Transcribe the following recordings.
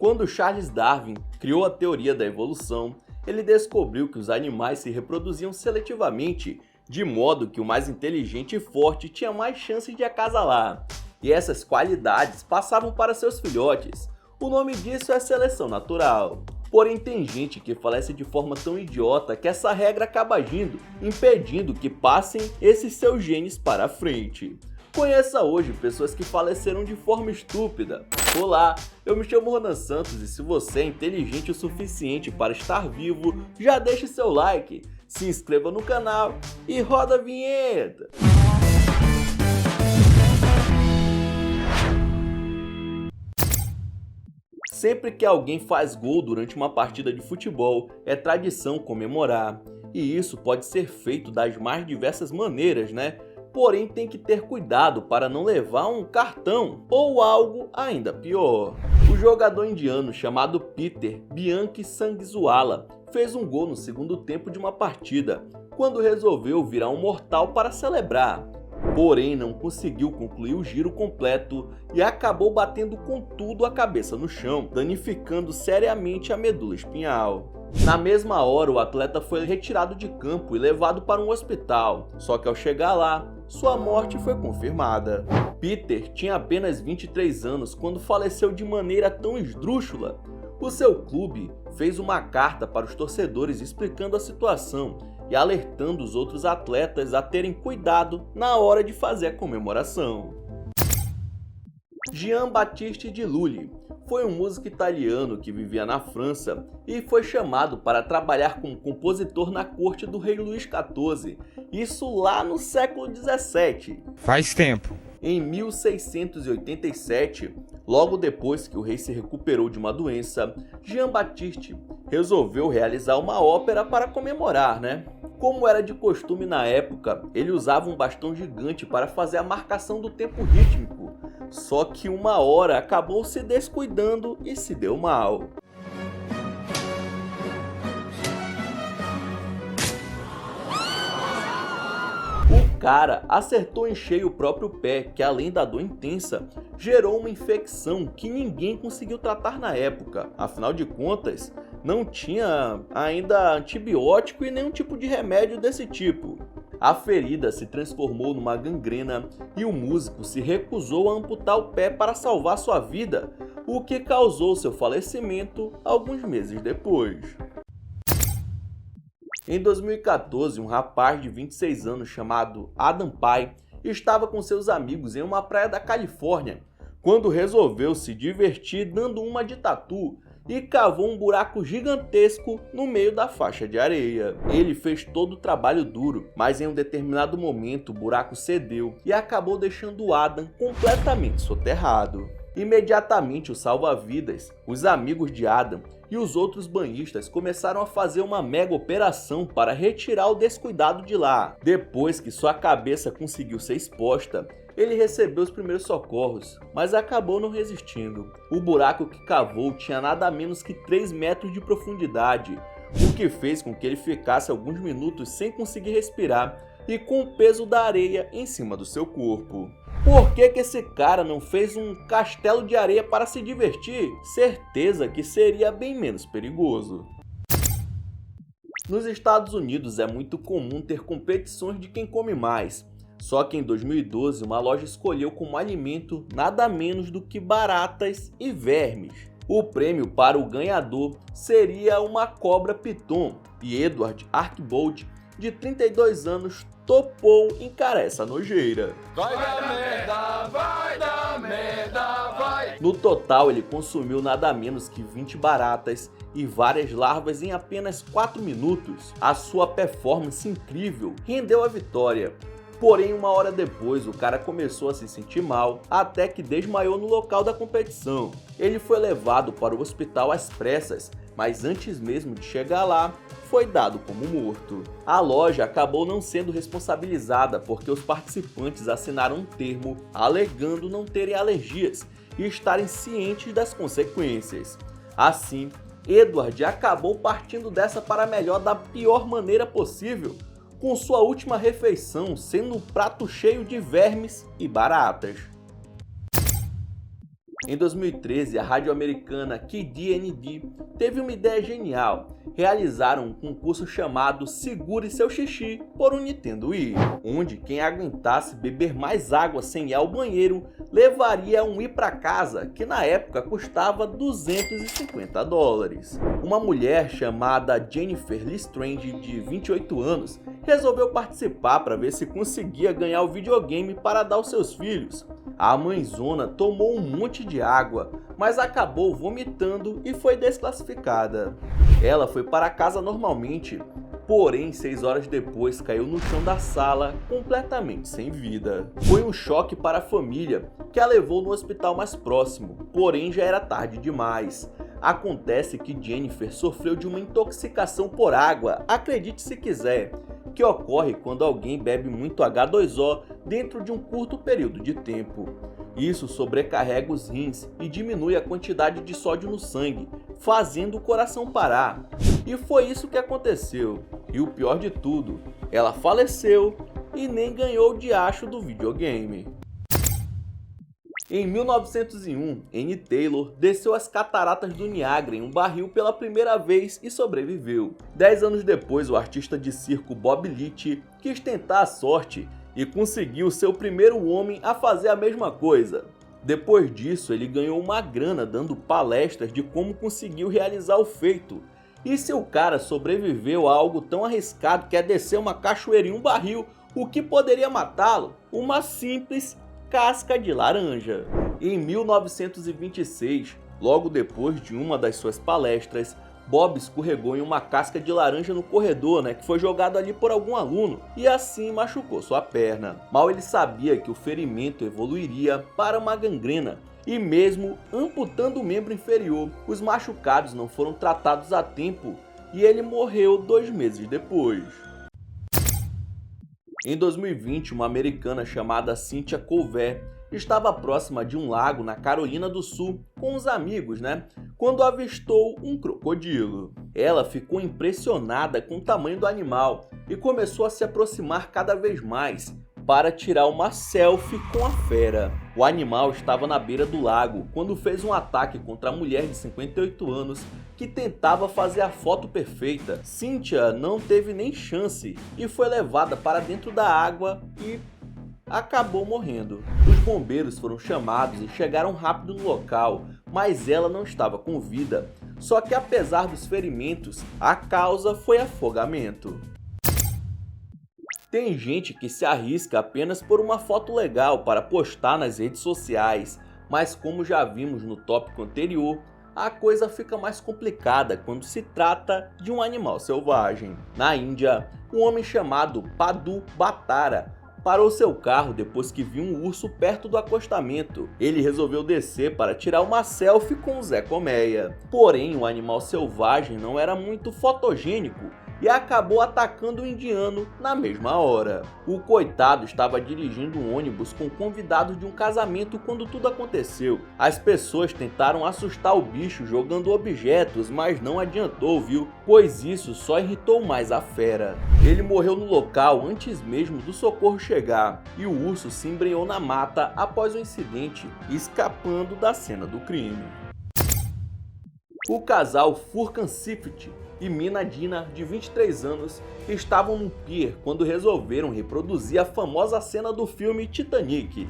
Quando Charles Darwin criou a teoria da evolução, ele descobriu que os animais se reproduziam seletivamente, de modo que o mais inteligente e forte tinha mais chances de acasalar. E essas qualidades passavam para seus filhotes. O nome disso é seleção natural. Porém, tem gente que falece de forma tão idiota que essa regra acaba agindo, impedindo que passem esses seus genes para a frente. Conheça hoje pessoas que faleceram de forma estúpida. Olá, eu me chamo Ronan Santos e se você é inteligente o suficiente para estar vivo, já deixe seu like, se inscreva no canal e roda a vinheta! Sempre que alguém faz gol durante uma partida de futebol, é tradição comemorar. E isso pode ser feito das mais diversas maneiras, né? Porém, tem que ter cuidado para não levar um cartão ou algo ainda pior. O jogador indiano chamado Peter Bianchi Sangzuala fez um gol no segundo tempo de uma partida, quando resolveu virar um mortal para celebrar. Porém, não conseguiu concluir o giro completo e acabou batendo com tudo a cabeça no chão, danificando seriamente a medula espinhal. Na mesma hora, o atleta foi retirado de campo e levado para um hospital, só que ao chegar lá, sua morte foi confirmada. Peter tinha apenas 23 anos quando faleceu de maneira tão esdrúxula. O seu clube fez uma carta para os torcedores explicando a situação e alertando os outros atletas a terem cuidado na hora de fazer a comemoração. Gian Battista di Lully foi um músico italiano que vivia na França e foi chamado para trabalhar como compositor na corte do rei Luís XIV, isso lá no século XVII. Faz tempo. Em 1687, logo depois que o rei se recuperou de uma doença, Gian Battista resolveu realizar uma ópera para comemorar, né? Como era de costume na época, ele usava um bastão gigante para fazer a marcação do tempo rítmico, só que uma hora acabou se descuidando e se deu mal. O cara acertou em cheio o próprio pé, que além da dor intensa, gerou uma infecção que ninguém conseguiu tratar na época. Afinal de contas, não tinha ainda antibiótico e nenhum tipo de remédio desse tipo. A ferida se transformou numa gangrena e o músico se recusou a amputar o pé para salvar sua vida, o que causou seu falecimento alguns meses depois. Em 2014, um rapaz de 26 anos chamado Adam Pai estava com seus amigos em uma praia da Califórnia, quando resolveu se divertir dando uma de tatu e cavou um buraco gigantesco no meio da faixa de areia. Ele fez todo o trabalho duro, mas em um determinado momento o buraco cedeu e acabou deixando o Adam completamente soterrado. Imediatamente os salva-vidas, os amigos de Adam e os outros banhistas começaram a fazer uma mega operação para retirar o descuidado de lá. Depois que sua cabeça conseguiu ser exposta, ele recebeu os primeiros socorros, mas acabou não resistindo. O buraco que cavou tinha nada menos que 3 metros de profundidade, o que fez com que ele ficasse alguns minutos sem conseguir respirar e com o peso da areia em cima do seu corpo. Por que esse cara não fez um castelo de areia para se divertir? Certeza que seria bem menos perigoso. Nos Estados Unidos é muito comum ter competições de quem come mais. Só que em 2012 uma loja escolheu como alimento nada menos do que baratas e vermes. O prêmio para o ganhador seria uma cobra piton e Edward Archbold, de 32 anos, topou encarar essa nojeira. Vai dar merda, vai dar merda, vai! No total, ele consumiu nada menos que 20 baratas e várias larvas em apenas 4 minutos. A sua performance incrível rendeu a vitória. Porém, uma hora depois, o cara começou a se sentir mal, até que desmaiou no local da competição. Ele foi levado para o hospital às pressas, mas antes mesmo de chegar lá, foi dado como morto. A loja acabou não sendo responsabilizada porque os participantes assinaram um termo alegando não terem alergias e estarem cientes das consequências. Assim, Edward acabou partindo dessa para melhor da pior maneira possível, com sua última refeição sendo um prato cheio de vermes e baratas. Em 2013, a rádio americana KDND teve uma ideia genial. Realizaram um concurso chamado Segure Seu Xixi por um Nintendo Wii, onde quem aguentasse beber mais água sem ir ao banheiro levaria um Wii para casa, que na época custava $250. Uma mulher chamada Jennifer Lestrange, de 28 anos, resolveu participar para ver se conseguia ganhar o videogame para dar aos seus filhos. A mãezona tomou um monte de água, mas acabou vomitando e foi desclassificada. Ela foi para casa normalmente, porém 6 horas depois caiu no chão da sala, completamente sem vida. Foi um choque para a família, que a levou no hospital mais próximo, porém já era tarde demais. Acontece que Jennifer sofreu de uma intoxicação por água, acredite se quiser, que ocorre quando alguém bebe muito H2O dentro de um curto período de tempo. Isso sobrecarrega os rins e diminui a quantidade de sódio no sangue, fazendo o coração parar. E foi isso que aconteceu. E o pior de tudo, ela faleceu e nem ganhou o diacho do videogame. Em 1901, Annie Taylor desceu as cataratas do Niágara em um barril pela primeira vez e sobreviveu. 10 anos depois, o artista de circo Bob Litch quis tentar a sorte e conseguiu ser o primeiro homem a fazer a mesma coisa. Depois disso, ele ganhou uma grana dando palestras de como conseguiu realizar o feito. E se o cara sobreviveu a algo tão arriscado que é descer uma cachoeira em um barril, o que poderia matá-lo? Uma simples casca de laranja. Em 1926, logo depois de uma das suas palestras, Bob escorregou em uma casca de laranja no corredor, que foi jogado ali por algum aluno, e assim machucou sua perna. Mal ele sabia que o ferimento evoluiria para uma gangrena, e mesmo amputando o membro inferior, os machucados não foram tratados a tempo e ele morreu 2 meses depois. Em 2020, uma americana chamada Cynthia Colvert estava próxima de um lago na Carolina do Sul com os amigos, quando avistou um crocodilo. Ela ficou impressionada com o tamanho do animal e começou a se aproximar cada vez mais para tirar uma selfie com a fera. O animal estava na beira do lago quando fez um ataque contra a mulher de 58 anos que tentava fazer a foto perfeita. Cynthia não teve nem chance e foi levada para dentro da água e acabou morrendo. Os bombeiros foram chamados e chegaram rápido no local, mas ela não estava com vida. Só que apesar dos ferimentos, a causa foi afogamento. Tem gente que se arrisca apenas por uma foto legal para postar nas redes sociais, mas como já vimos no tópico anterior, a coisa fica mais complicada quando se trata de um animal selvagem. Na Índia, um homem chamado Padu Batara parou seu carro depois que viu um urso perto do acostamento. Ele resolveu descer para tirar uma selfie com o Zé Colmeia. Porém, o animal selvagem não era muito fotogênico e acabou atacando o indiano na mesma hora. O coitado estava dirigindo um ônibus com convidados de um casamento quando tudo aconteceu. As pessoas tentaram assustar o bicho jogando objetos, mas não adiantou, viu? Pois isso só irritou mais a fera. Ele morreu no local antes mesmo do socorro chegar, e o urso se embrenhou na mata após o incidente, escapando da cena do crime. O casal Furkan Sifty e Mina Dina, de 23 anos, estavam no pier quando resolveram reproduzir a famosa cena do filme Titanic.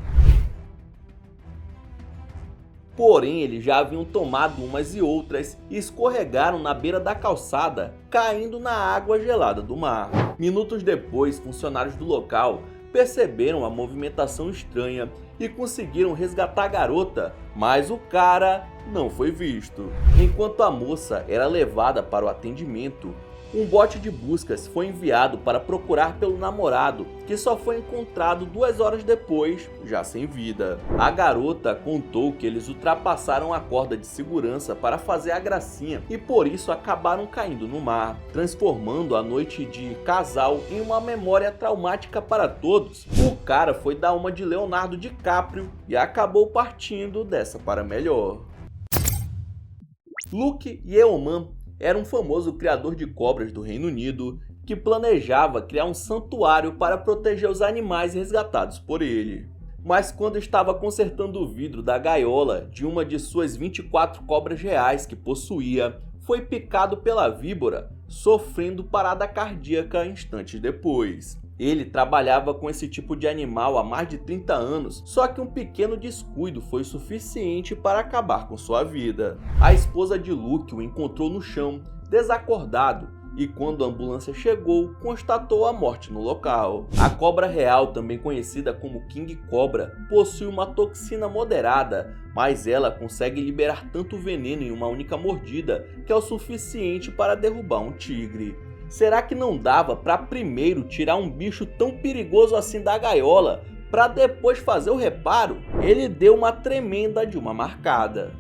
Porém, eles já haviam tomado umas e outras e escorregaram na beira da calçada, caindo na água gelada do mar. Minutos depois, funcionários do local perceberam a movimentação estranha e conseguiram resgatar a garota, mas o cara não foi visto. Enquanto a moça era levada para o atendimento, um bote de buscas foi enviado para procurar pelo namorado, que só foi encontrado 2 horas depois, já sem vida. A garota contou que eles ultrapassaram a corda de segurança para fazer a gracinha e por isso acabaram caindo no mar, transformando a noite de casal em uma memória traumática para todos. O cara foi dar uma de Leonardo DiCaprio e acabou partindo dessa para melhor. Luke Yeoman era um famoso criador de cobras do Reino Unido que planejava criar um santuário para proteger os animais resgatados por ele. mas quando estava consertando o vidro da gaiola de uma de suas 24 cobras reais que possuía, foi picado pela víbora, sofrendo parada cardíaca instantes depois. Ele trabalhava com esse tipo de animal há mais de 30 anos, só que um pequeno descuido foi suficiente para acabar com sua vida. A esposa de Luke o encontrou no chão, desacordado, e quando a ambulância chegou, constatou a morte no local. A cobra real, também conhecida como King Cobra, possui uma toxina moderada, mas ela consegue liberar tanto veneno em uma única mordida que é o suficiente para derrubar um tigre. Será que não dava para primeiro tirar um bicho tão perigoso assim da gaiola, para depois fazer o reparo? Ele deu uma tremenda de uma marcada.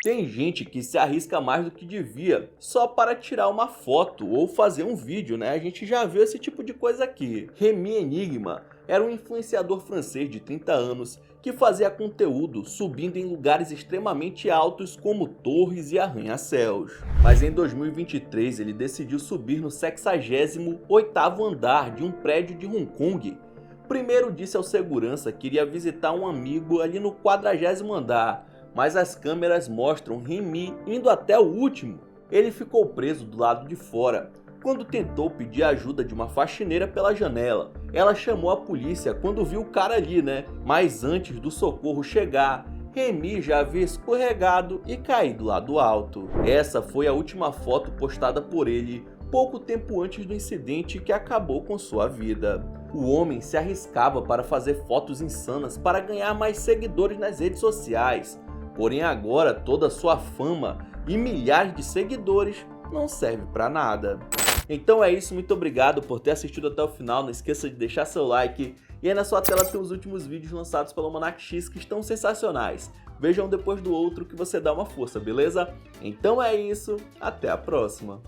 Tem gente que se arrisca mais do que devia só para tirar uma foto ou fazer um vídeo, né? A gente já viu esse tipo de coisa aqui. Remy Enigma era um influenciador francês de 30 anos que fazia conteúdo subindo em lugares extremamente altos como torres e arranha-céus. Mas em 2023 ele decidiu subir no 68º andar de um prédio de Hong Kong. Primeiro disse ao segurança que iria visitar um amigo ali no 40º andar, mas as câmeras mostram Remy indo até o último. Ele ficou preso do lado de fora quando tentou pedir ajuda de uma faxineira pela janela. Ela chamou a polícia quando viu o cara ali, né? Mas antes do socorro chegar, Remy já havia escorregado e caído lá do alto. Essa foi a última foto postada por ele pouco tempo antes do incidente que acabou com sua vida. O homem se arriscava para fazer fotos insanas para ganhar mais seguidores nas redes sociais. Porém agora toda a sua fama e milhares de seguidores não serve para nada. Então é isso, muito obrigado por ter assistido até o final, não esqueça de deixar seu like e aí na sua tela tem os últimos vídeos lançados pelo Almanac X que estão sensacionais. Veja um depois do outro que você dá uma força, beleza? Então é isso, até a próxima!